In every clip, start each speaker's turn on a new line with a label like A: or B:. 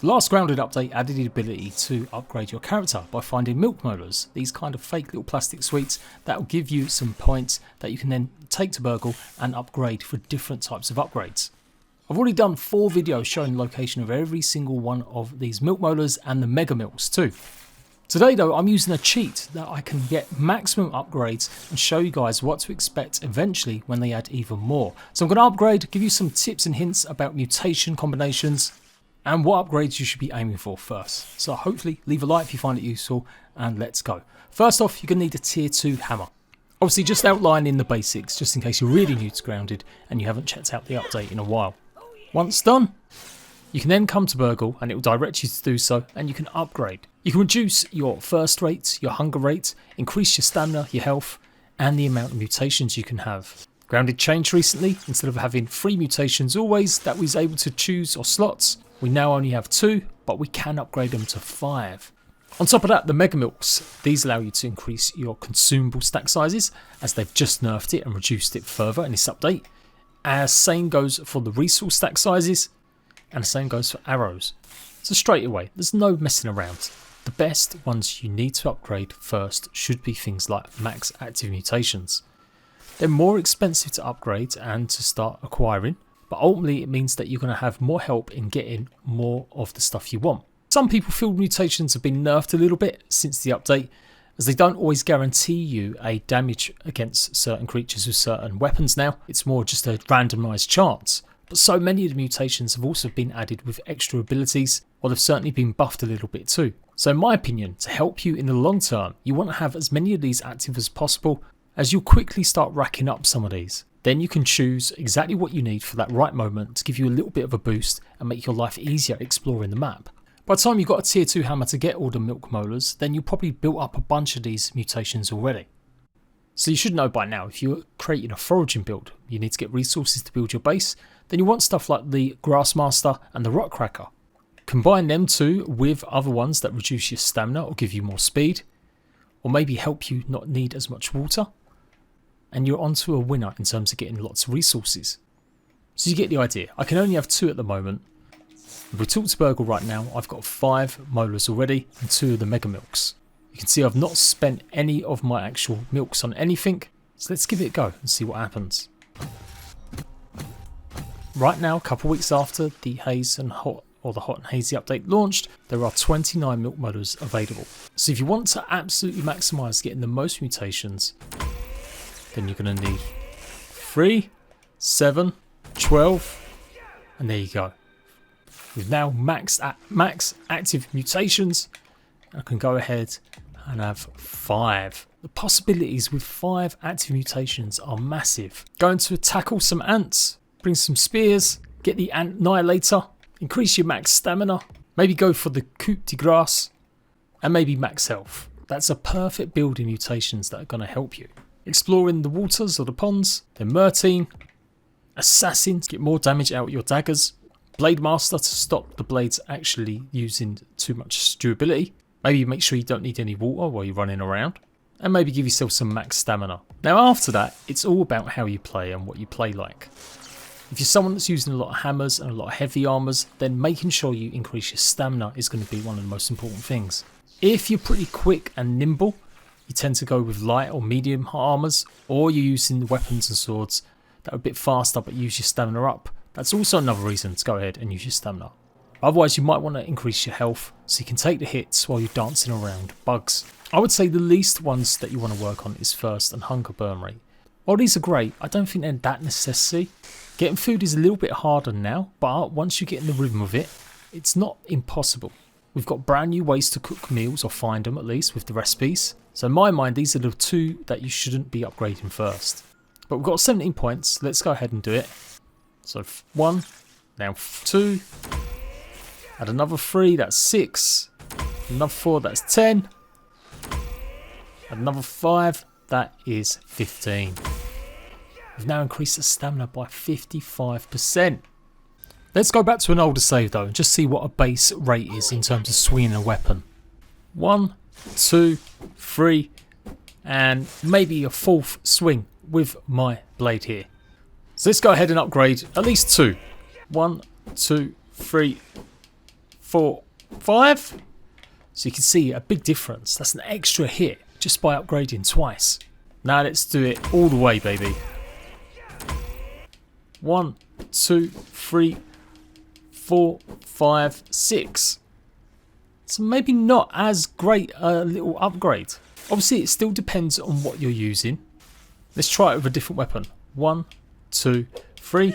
A: The last grounded update added the ability to upgrade your character by finding milk molars, these kind of fake little plastic sweets that will give you some points that you can then take to Burgle and upgrade for different types of upgrades. I've already done 4 videos showing the location of every single one of these milk molars and the mega milks too. Today though, I'm using a cheat that I can get maximum upgrades and show you guys what to expect eventually when they add even more. So I'm going to upgrade, give you some tips and hints about mutation combinations and what upgrades you should be aiming for first. So hopefully leave a like if you find it useful, and let's go. First off, you're going to need a tier 2 hammer. Obviously just outlining the basics just in case you're really new to grounded and you haven't checked out the update in a while. Once done, you can then come to Burgle and it will direct you to do so, and you can upgrade. You can reduce your thirst rate, your hunger rate, increase your stamina, your health, and the amount of mutations you can have. Grounded changed recently. Instead of having 3 mutations always that we was able to choose or slots, we now only have 2, but we can upgrade them to 5. On top of that, the Mega Milks, these allow you to increase your consumable stack sizes, as they've just nerfed it and reduced it further in this update. As same goes for the resource stack sizes, and the same goes for arrows. So straight away, there's no messing around. The best ones you need to upgrade first should be things like max active mutations. They're more expensive to upgrade and to start acquiring, but ultimately it means that you're going to have more help in getting more of the stuff you want. Some people feel mutations have been nerfed a little bit since the update, as they don't always guarantee you a damage against certain creatures with certain weapons now. It's more just a randomised chance. But so many of the mutations have also been added with extra abilities, or they've certainly been buffed a little bit too. So in my opinion, to help you in the long term, you want to have as many of these active as possible, as you'll quickly start racking up some of these. Then you can choose exactly what you need for that right moment to give you a little bit of a boost and make your life easier exploring the map. By the time you've got a tier 2 hammer to get all the milk molars, then you'll probably built up a bunch of these mutations already. So you should know by now, if you're creating a foraging build, you need to get resources to build your base, then you want stuff like the Grass Master and the Rock Cracker. Combine them two with other ones that reduce your stamina or give you more speed, or maybe help you not need as much water, and you're onto a winner in terms of getting lots of resources. So you get the idea. I can only have 2 at the moment. If we talk to Burgle right now, I've got 5 molars already and 2 of the Mega Milks. You can see I've not spent any of my actual milks on anything, so let's give it a go and see what happens. Right now, a couple of weeks after the Haze and Hot, or the Hot and Hazy update launched, there are 29 milk molars available. So if you want to absolutely maximise getting the most mutations, then you're going to need 3, 7, 12, and there you go. We've now maxed at max active mutations. I can go ahead and have 5. The possibilities with 5 active mutations are massive. Going to tackle some ants, bring some spears, get the ant annihilator, increase your max stamina, maybe go for the coup de grace, and maybe max health. That's a perfect build in mutations that are going to help you. Exploring the waters or the ponds, then Myrtine, Assassin to get more damage out of your daggers, Blade Master to stop the blades actually using too much durability. Maybe make sure you don't need any water while you're running around, and maybe give yourself some max stamina. Now after that, it's all about how you play and what you play like. If you're someone that's using a lot of hammers and a lot of heavy armors, then making sure you increase your stamina is going to be one of the most important things. If you're pretty quick and nimble, you tend to go with light or medium armors, or you're using weapons and swords that are a bit faster but use your stamina up. That's also another reason to go ahead and use your stamina. Otherwise, you might want to increase your health so you can take the hits while you're dancing around bugs. I would say the least ones that you want to work on is thirst and hunger burn rate. While these are great, I don't think they're that necessary. Getting food is a little bit harder now, but once you get in the rhythm of it, it's not impossible. We've got brand new ways to cook meals, or find them at least, with the recipes. So in my mind, these are the 2 that you shouldn't be upgrading first. But we've got 17 points, let's go ahead and do it. So 1, now 2, add another 3, that's 6, another 4, that's 10, add another 5, that is 15. We've now increased the stamina by 55%. Let's go back to an older save though and just see what a base rate is in terms of swinging a weapon. 1, 2, 3, and maybe a 4th swing with my blade here. So let's go ahead and upgrade at least 2. 1, 2, 3, 4, 5. So you can see a big difference. That's an extra hit just by upgrading twice. Now let's do it all the way, baby. 1, 2, 3, 4, 5, 6. So maybe not as great a little upgrade. Obviously it still depends on what you're using. Let's try it with a different weapon. 1, 2, 3,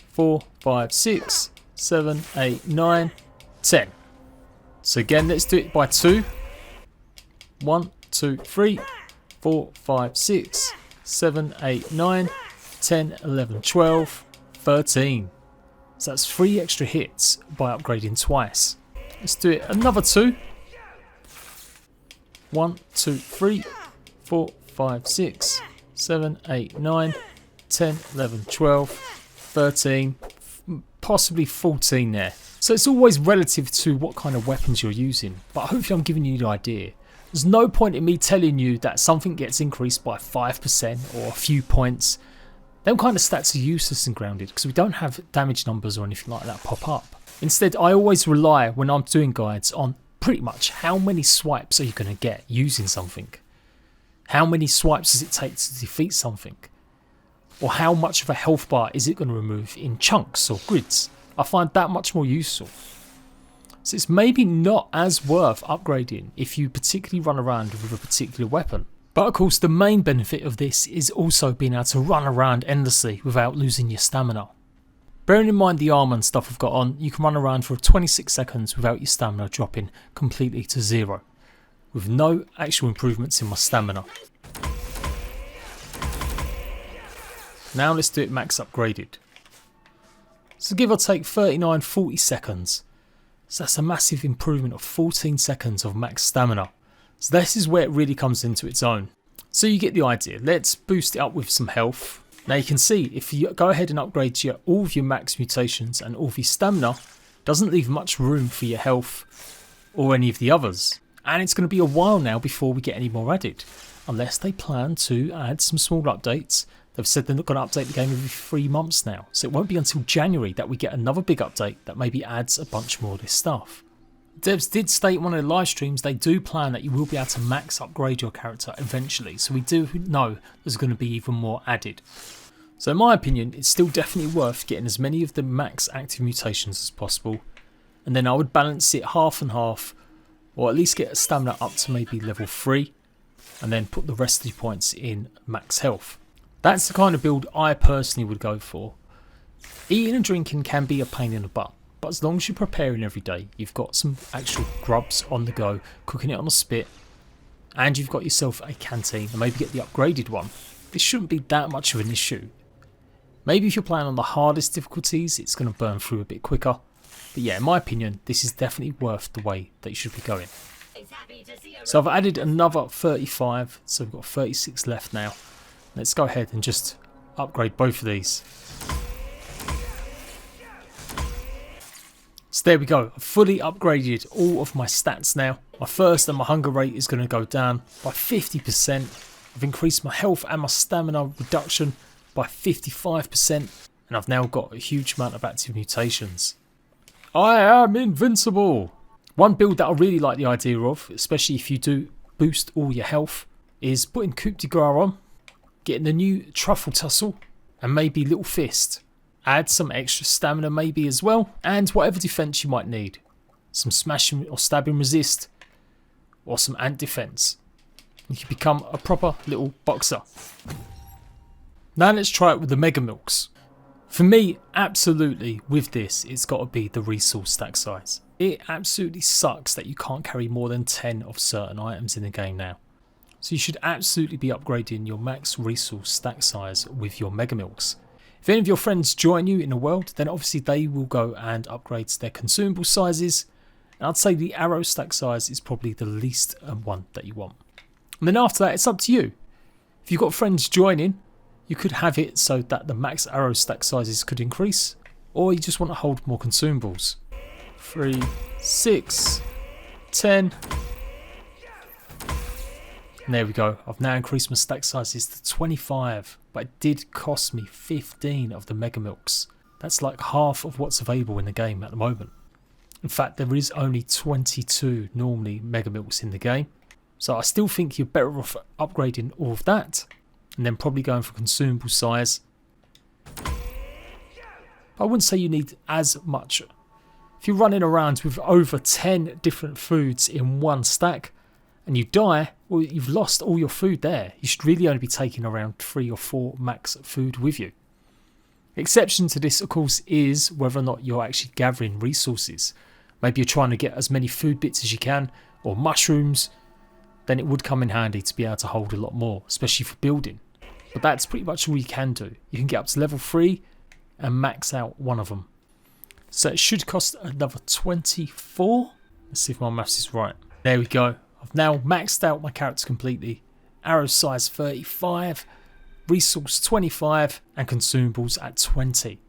A: 4, 5, 6, 7, 8, 9, 10. So again, let's do it by 2. 1, 2, 3, 4, 5, 6, 7, 8, 9, 10, 11, 12, 13. So that's 3 extra hits by upgrading twice. Let's do it another 2. 1, 2, 3, 4, 5, 6, 7, 8, 9, 10, 11, 12, 13, possibly 14 there. So it's always relative to what kind of weapons you're using, but hopefully I'm giving you the idea. There's no point in me telling you that something gets increased by 5% or a few points. Them kind of stats are useless and grounded because we don't have damage numbers or anything like that pop up. Instead, I always rely when I'm doing guides on pretty much how many swipes are you going to get using something. How many swipes does it take to defeat something? Or how much of a health bar is it going to remove in chunks or grids? I find that much more useful. So it's maybe not as worth upgrading if you particularly run around with a particular weapon. But of course the main benefit of this is also being able to run around endlessly without losing your stamina. Bearing in mind the armor and stuff I've got on, you can run around for 26 seconds without your stamina dropping completely to 0. With no actual improvements in my stamina. Now let's do it max upgraded. So give or take 39-40 seconds. So that's a massive improvement of 14 seconds of max stamina. So this is where it really comes into its own. So you get the idea. Let's boost it up with some health. Now you can see if you go ahead and upgrade to all of your max mutations and all of your stamina, doesn't leave much room for your health or any of the others. And it's going to be a while now before we get any more added. Unless they plan to add some small updates. They've said they're not going to update the game every 3 months now. So it won't be until January that we get another big update that maybe adds a bunch more of this stuff. Devs did state in one of their live streams they do plan that you will be able to max upgrade your character eventually. So we do know there's going to be even more added. So in my opinion, it's still definitely worth getting as many of the max active mutations as possible. And then I would balance it half and half. Or at least get a stamina up to maybe level 3. And then put the rest of the points in max health. That's the kind of build I personally would go for. Eating and drinking can be a pain in the butt, but as long as you're preparing every day, you've got some actual grubs on the go, cooking it on a spit, and you've got yourself a canteen, and maybe get the upgraded one, this shouldn't be that much of an issue. Maybe if you're playing on the hardest difficulties, it's going to burn through a bit quicker, but yeah, in my opinion, this is definitely worth the way that you should be going. So I've added another 35, so we've got 36 left now. Let's go ahead and just upgrade both of these. So there we go, I've fully upgraded all of my stats now. My thirst and my hunger rate is going to go down by 50%. I've increased my health and my stamina reduction by 55%. And I've now got a huge amount of active mutations. I am invincible! One build that I really like the idea of, especially if you do boost all your health, is putting Coup de Grace on. Getting the new Truffle Tussle and maybe Little Fist. Add some extra stamina maybe as well, and whatever defense you might need. Some smashing or stabbing resist, or some ant defense. You can become a proper little boxer. Now let's try it with the Mega Milks. For me, absolutely with this, it's got to be the resource stack size. It absolutely sucks that you can't carry more than 10 of certain items in the game now. So you should absolutely be upgrading your max resource stack size with your Mega Milks. If any of your friends join you in the world, then obviously they will go and upgrade their consumable sizes. And I'd say the arrow stack size is probably the least one that you want. And then after that, it's up to you. If you've got friends joining, you could have it so that the max arrow stack sizes could increase. Or you just want to hold more consumables. 3, 6, 10... And there we go, I've now increased my stack sizes to 25, but it did cost me 15 of the Mega Milks. That's like half of what's available in the game at the moment. In fact, there is only 22 normally megamilks in the game. So I still think you're better off upgrading all of that and then probably going for consumable size. I wouldn't say you need as much. If you're running around with over 10 different foods in one stack and you die, well, you've lost all your food there. You should really only be taking around 3 or 4 max food with you. The exception to this, of course, is whether or not you're actually gathering resources. Maybe you're trying to get as many food bits as you can, or mushrooms, then it would come in handy to be able to hold a lot more, especially for building. But that's pretty much all you can do. You can get up to level 3 and max out one of them. So it should cost another 24. Let's see if my maths is right. There we go. I've now maxed out my character completely. Arrow size 35, resource 25, and consumables at 20.